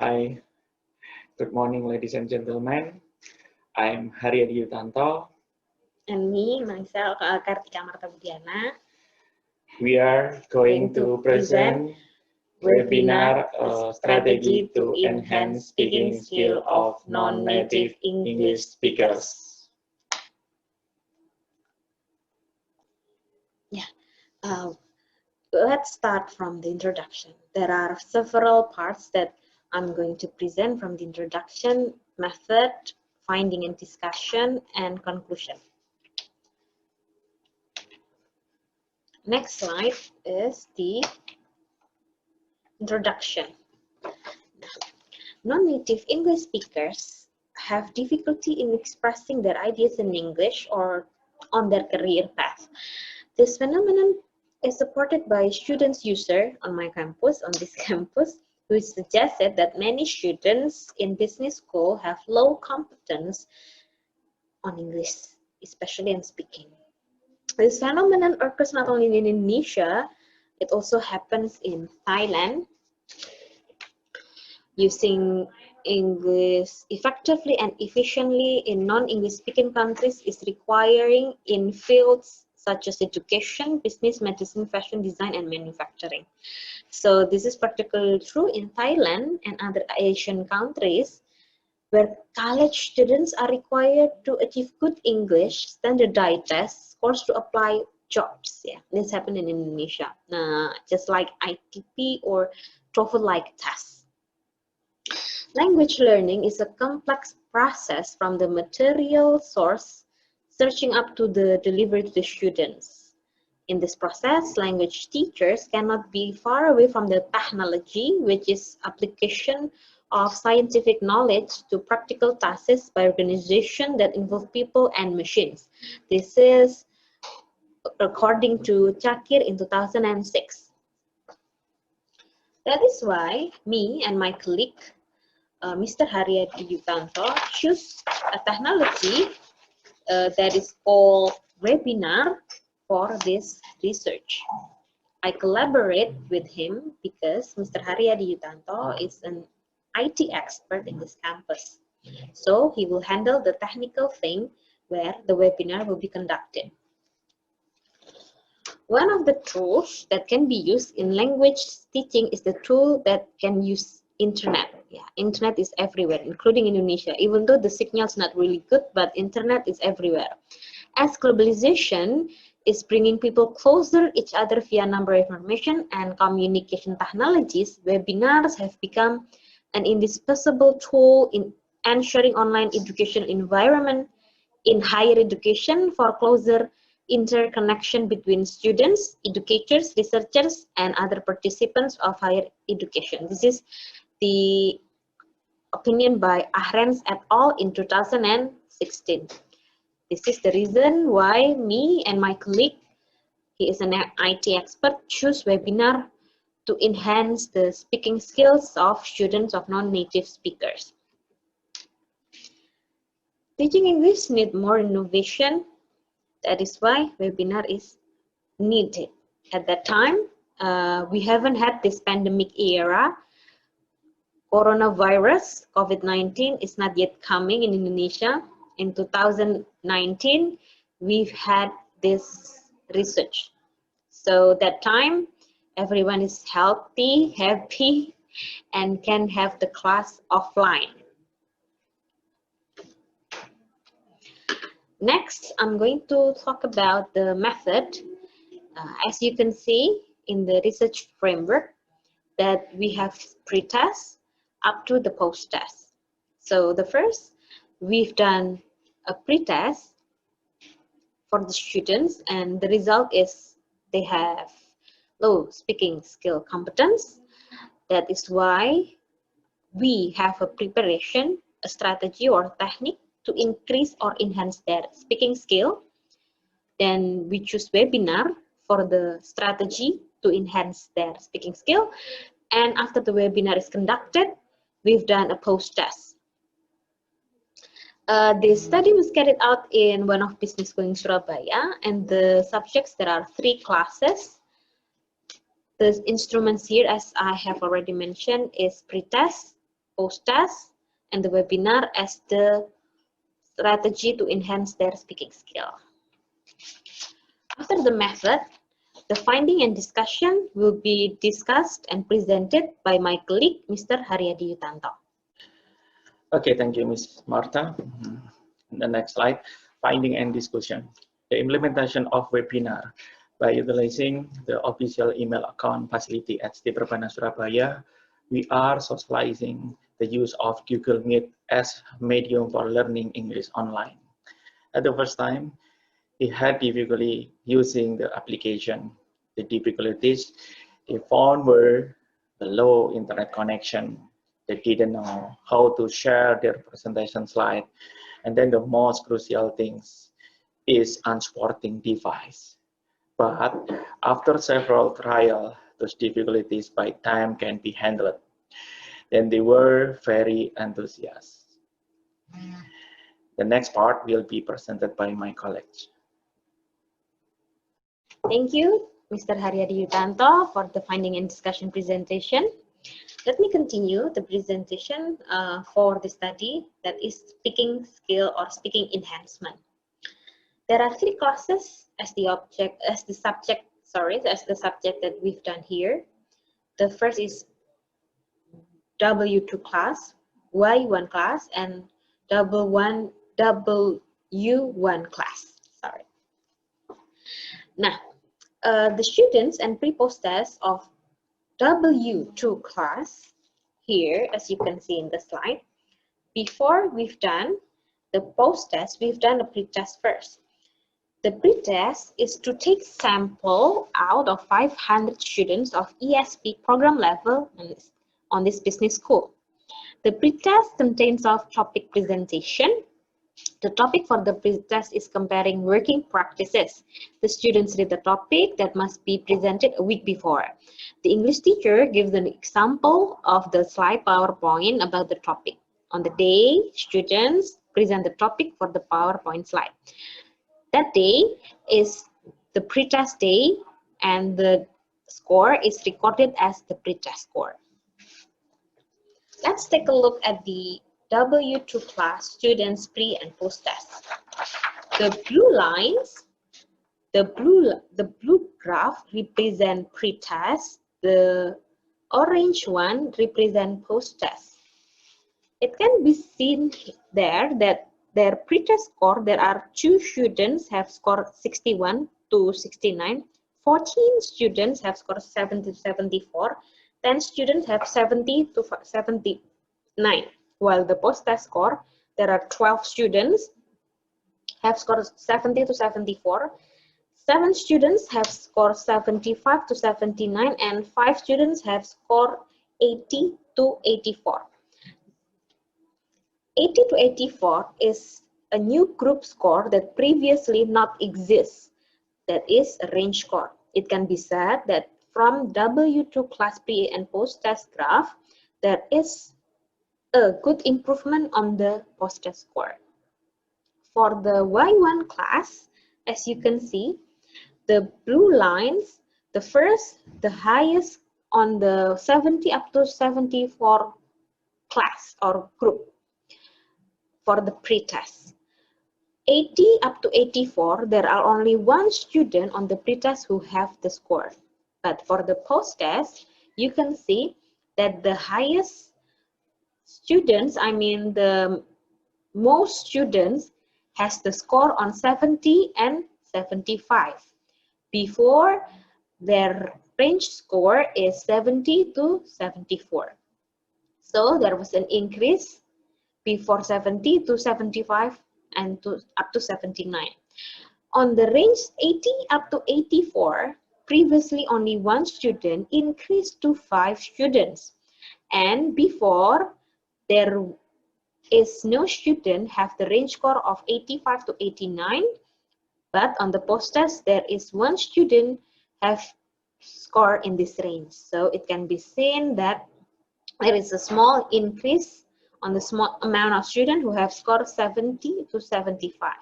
Hi, good morning, ladies and gentlemen. I'm Hariadi Yutanto. And me, myself, Kartika Martabudiana. We are going to present webinar strategy to enhance speaking skill of non-native English speakers. Let's start from the introduction. There are several parts that I'm going to present from the introduction, method, finding and discussion, and conclusion. Next slide is the introduction. Non-native English speakers have difficulty in expressing their ideas in English or on their career path. This phenomenon is supported by students user on my campus, on this campus, who suggested that many students in business school have low competence on English, especially in speaking. This phenomenon occurs not only in Indonesia, it also happens in Thailand. Using English effectively and efficiently in non-English speaking countries is requiring in fields such as education, business, medicine, fashion, design, and manufacturing. So this is particularly true in Thailand and other Asian countries where college students are required to achieve good English standardized test scores to apply jobs. Yeah, this happened in Indonesia, just like ITP or TOEFL-like tests. Language learning is a complex process from the material source searching up to the delivery to the students. In this process, language teachers cannot be far away from the technology, which is application of scientific knowledge to practical tasks by organization that involve people and machines. This is according to Chakir in 2006. That is why me and my colleague Mr. Hariadi Yutanto choose a technology that is called webinar for this research. I collaborate with him because Mr. Hariadi Yutanto is an IT expert in this campus. So he will handle the technical thing where the webinar will be conducted. One of the tools that can be used in language teaching is the tool that can use internet. Yeah, internet is everywhere, including Indonesia. Even though the signal is not really good, but internet is everywhere. As globalization is bringing people closer each other via number of information and communication technologies, webinars have become an indispensable tool in ensuring online education environment in higher education for closer interconnection between students, educators, researchers, and other participants of higher education. This is the opinion by Ahrens et al. In 2016. This is the reason why me and my colleague, he is an IT expert, choose webinar to enhance the speaking skills of students of non-native speakers. Teaching English needs more innovation. That is why webinar is needed. At that time, we haven't had this pandemic era. Coronavirus, COVID-19 is not yet coming in Indonesia. In 2019, we've had this research. So that time, everyone is healthy, happy, and can have the class offline. Next, I'm going to talk about the method. As you can see in the research framework, that we have pre-test up to the post-test. So the first, we've done a pre-test for the students, and the result is they have low speaking skill competence. That is why we have a preparation, a strategy or technique to increase or enhance their speaking skill. Then we choose webinar for the strategy to enhance their speaking skill. And after the webinar is conducted, we've done a post-test. This study was carried out in one of business school in Surabaya, and the subjects, there are 3 classes. The instruments here, as I have already mentioned, is pre-test, post-test, and the webinar as the strategy to enhance their speaking skill. After the method, the finding and discussion will be discussed and presented by my colleague, Mr. Hariadi Yutanto. Okay, thank you, Ms. Martha. The next slide, finding and discussion. The implementation of webinar by utilizing the official email account facility at Perbanas Surabaya, we are socializing the use of Google Meet as medium for learning English online. At the first time, we had difficulty using the application. The difficulties they found were the low internet connection. They didn't know how to share their presentation slide. And then the most crucial things is unsupporting device. But after several trials, those difficulties by time can be handled. Then they were very enthusiastic. The next part will be presented by my colleagues. Thank you, Mr. Hariadi Yutanto, for the finding and discussion presentation. Let me continue the presentation for the study that is speaking skill or speaking enhancement. There are 3 classes as the subject that we've done here. The first is W2 class, Y1 class, and W1 class. Sorry. Now, the students and pre-post test of W2 class here, as you can see in the slide. Before we've done the post test, we've done a pre-test first. The pre-test is to take sample out of 500 students of ESP program level on this business school. The pre-test contains of topic presentation. The topic for the pre-test is comparing working practices. The students read the topic that must be presented a week before. The English teacher gives an example of the slide PowerPoint about the topic. On the day, students present the topic for the PowerPoint slide. That day is the pre-test day, and the score is recorded as the pre-test score. Let's take a look at the W2 class students pre and post test. The blue lines, the blue graph represent pre-test, the orange one represent post test. It can be seen there that their pre-test score, there are 2 students have scored 61 to 69, 14 students have scored 70 to 74, 10 students have 70 to 79. While the post-test score, there are 12 students have scored 70 to 74, 7 students have scored 75 to 79, and 5 students have scored 80 to 84. 80 to 84 is a new group score that previously not exists. That is a range score. It can be said that from W2 class pre and post-test graph, there is a good improvement on the post-test score. For the Y1 class, as you can see, the blue lines, the highest on the 70 up to 74 class or group for the pre-test. 80 up to 84, there are only 1 student on the pre-test who have the score. But for the post-test, you can see that the highest students, I mean the most students has the score on 70 and 75. Before, their range score is 70 to 74. So there was an increase before 70 to 75 and up to 79. On the range 80 up to 84, previously only 1 student increased to 5 students. And before, there is no student have the range score of 85 to 89, but on the post-test, there is 1 student have score in this range. So it can be seen that there is a small increase on the small amount of students who have scored 70 to 75,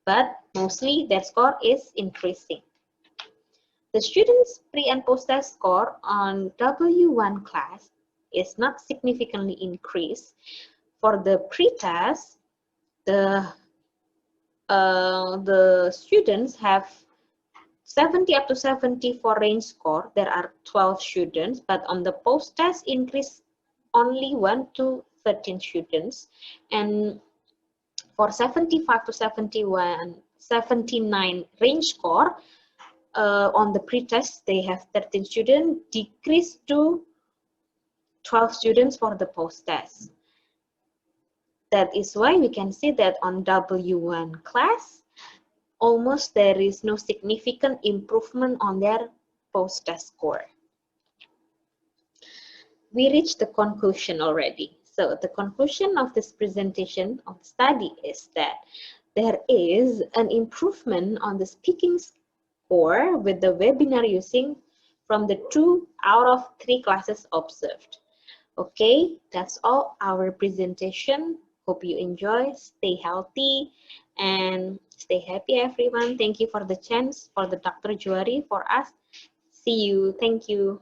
but mostly their score is increasing. The students pre and post-test score on W1 class is not significantly increased. For the pretest, the students have 70 up to 70 for range score. There are 12 students, but on the post-test increase only 1 to 13 students. And for 75 to 79 range score, on the pretest, they have 13 students, decreased to 12 students for the post-test. That is why we can see that on W1 class, almost there is no significant improvement on their post-test score. We reached the conclusion already. So the conclusion of this presentation of the study is that there is an improvement on the speaking score with the webinar using from the 2 out of 3 classes observed. Okay, that's all our presentation. Hope you enjoy, stay healthy, and stay happy, everyone. Thank you for the chance for the Dr. Juari for us. See you. Thank you.